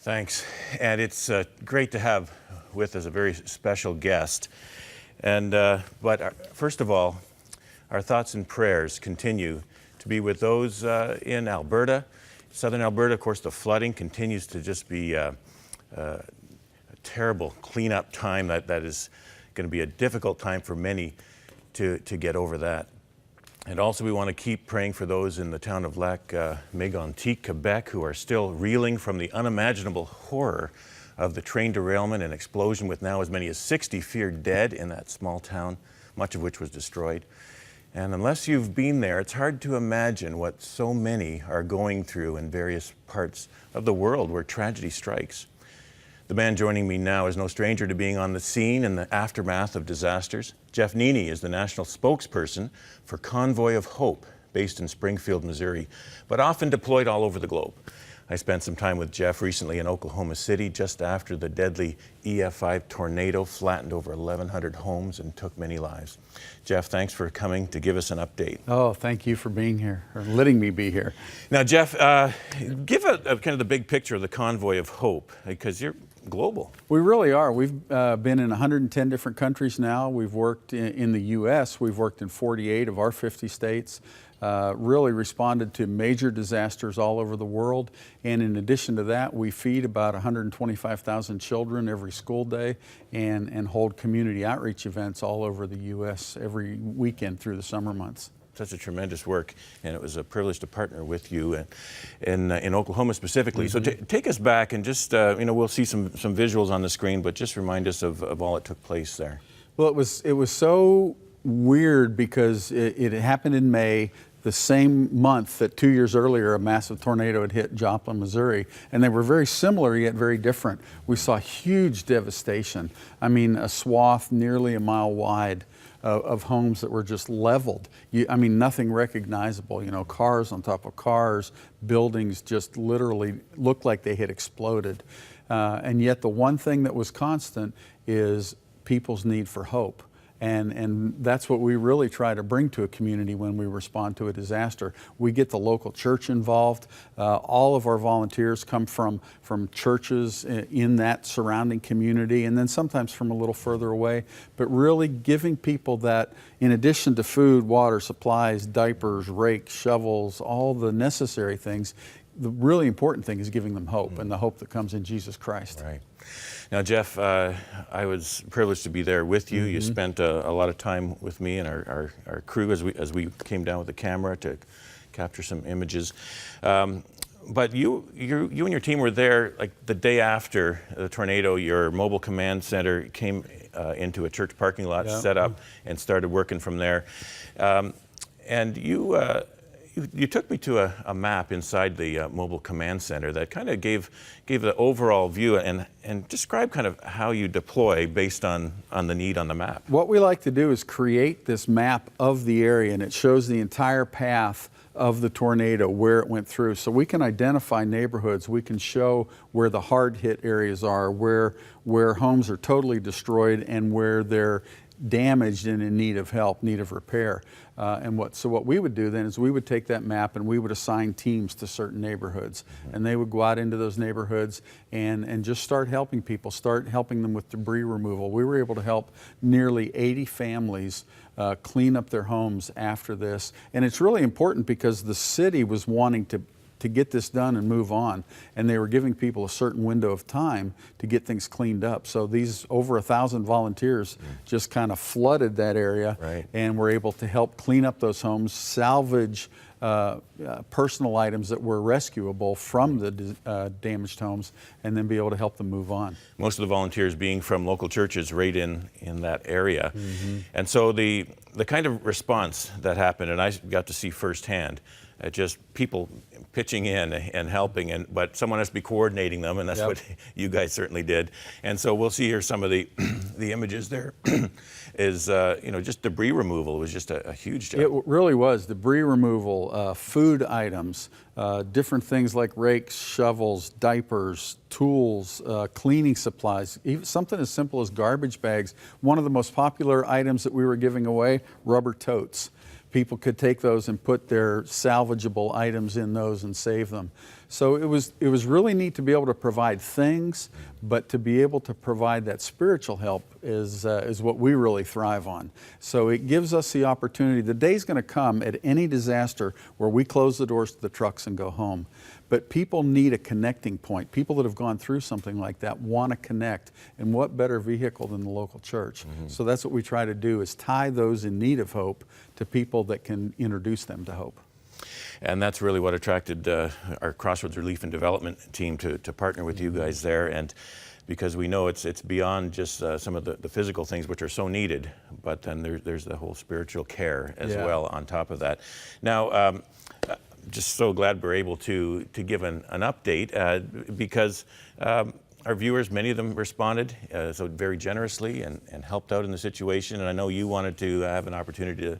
Thanks. And it's great to have with us a very special guest. First of all, our thoughts and prayers continue to be with those in Alberta. Southern Alberta, of course, the flooding continues to just be a terrible cleanup time. That is going to be a difficult time for many to get over that. And also we want to keep praying for those in the town of Lac-Mégantic, Quebec, who are still reeling from the unimaginable horror of the train derailment and explosion, with now as many as 60 feared dead in that small town, much of which was destroyed. And unless you've been there, it's hard to imagine what so many are going through in various parts of the world where tragedy strikes. The man joining me now is no stranger to being on the scene in the aftermath of disasters. Jeff Nene is the national spokesperson for Convoy of Hope, based in Springfield, Missouri, but often deployed all over the globe. I spent some time with Jeff recently in Oklahoma City just after the deadly EF5 tornado flattened over 1,100 homes and took many lives. Jeff, thanks for coming to give us an update. Oh, thank you for being here, or letting me be here. Now, Jeff, give a kind of the big picture of the Convoy of Hope, because you're global. We really are. We've been in 110 different countries now. We've worked in the U.S. We've worked in 48 of our 50 states. Really responded to major disasters all over the world. And in addition to that, we feed about 125,000 children every school day and hold community outreach events all over the U.S. every weekend through the summer months. Such a tremendous work, and it was a privilege to partner with you in Oklahoma specifically. Mm-hmm. So take us back and just, we'll see some visuals on the screen, but just remind us of all that took place there. Well, it was so weird because it happened in May, the same month that 2 years earlier a massive tornado had hit Joplin, Missouri, and they were very similar yet very different. We saw huge devastation. I mean, a swath nearly a mile wide of homes that were just leveled. Nothing recognizable, cars on top of cars, buildings just literally looked like they had exploded. And yet the one thing that was constant is people's need for hope. And that's what we really try to bring to a community when we respond to a disaster. We get the local church involved. All of our volunteers come from churches in that surrounding community, and then sometimes from a little further away. But really giving people that, in addition to food, water, supplies, diapers, rakes, shovels, all the necessary things, the really important thing is giving them hope, and the hope that comes in Jesus Christ. Right. Now, Jeff, I was privileged to be there with you. Mm-hmm. You spent a lot of time with me and our crew as we came down with the camera to capture some images. But you and your team were there like the day after the tornado. Your mobile command center came into a church parking lot, yeah, set up, and started working from there. And you took me to a map inside the mobile command center that kind of gave the overall view and describe kind of how you deploy based on the need on the map. What we like to do is create this map of the area, and it shows the entire path of the tornado, where it went through. So we can identify neighborhoods, we can show where the hard hit areas are, where homes are totally destroyed and where they're damaged and in need of help, need of repair. So what we would do then is we would take that map and we would assign teams to certain neighborhoods. Mm-hmm. And they would go out into those neighborhoods and just start helping people, start helping them with debris removal. We were able to help nearly 80 families clean up their homes after this. And it's really important because the city was wanting to get this done and move on, and they were giving people a certain window of time to get things cleaned up. So these over 1,000 volunteers just kind of flooded that area, right, and were able to help clean up those homes, salvage personal items that were rescuable from the damaged homes, and then be able to help them move on. Most of the volunteers being from local churches right in that area. Mm-hmm. And so the kind of response that happened, and I got to see firsthand, just people pitching in and helping, but someone has to be coordinating them, and that's, yep, what you guys certainly did. And so we'll see here some of the images there. Is just debris removal was just a huge job. It really was. Debris removal, food items, different things like rakes, shovels, diapers, tools, cleaning supplies, even something as simple as garbage bags. One of the most popular items that we were giving away, rubber totes. People could take those and put their salvageable items in those and save them. So it was really neat to be able to provide things, but to be able to provide that spiritual help is what we really thrive on. So it gives us the opportunity. The day's going to come at any disaster where we close the doors to the trucks and go home. But people need a connecting point. People that have gone through something like that want to connect. And what better vehicle than the local church? So that's what we try to do, is tie those in need of hope to people that can introduce them to hope. And that's really what attracted our Crossroads Relief and Development team to partner with you guys there. And because we know it's beyond just some of the physical things which are so needed, but then there's the whole spiritual care as well on top of that. Now, just so glad we're able to give an update because our viewers, many of them responded so very generously and helped out in the situation. And I know you wanted to have an opportunity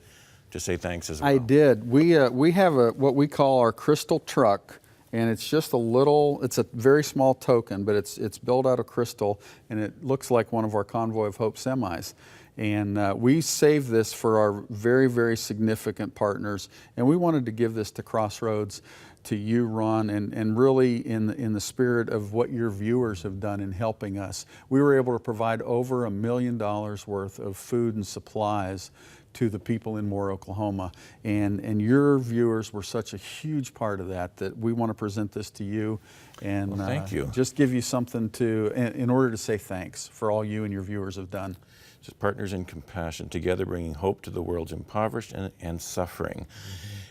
to say thanks as well. I did. We have what we call our crystal truck, and it's just it's a very small token, but it's built out of crystal, and it looks like one of our Convoy of Hope semis. And we saved this for our very, very significant partners, and we wanted to give this to Crossroads, to you, Ron, and really in the spirit of what your viewers have done in helping us. We were able to provide over $1 million worth of food and supplies to the people in Moore, Oklahoma. And your viewers were such a huge part of that we want to present this to you and well, thank you. Just give you something in order to say thanks for all you and your viewers have done. Just partners in compassion, together bringing hope to the world's impoverished and suffering.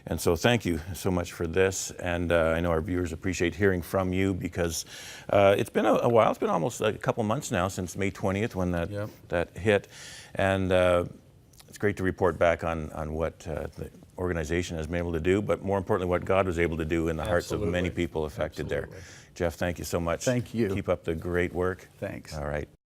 And so thank you so much for this. And I know our viewers appreciate hearing from you because it's been a while. It's been almost a couple months now since May 20th when that hit. And it's great to report back on what the organization has been able to do, but more importantly, what God was able to do in the hearts of many people affected there. Jeff, thank you so much. Thank you. Keep up the great work. Thanks. All right.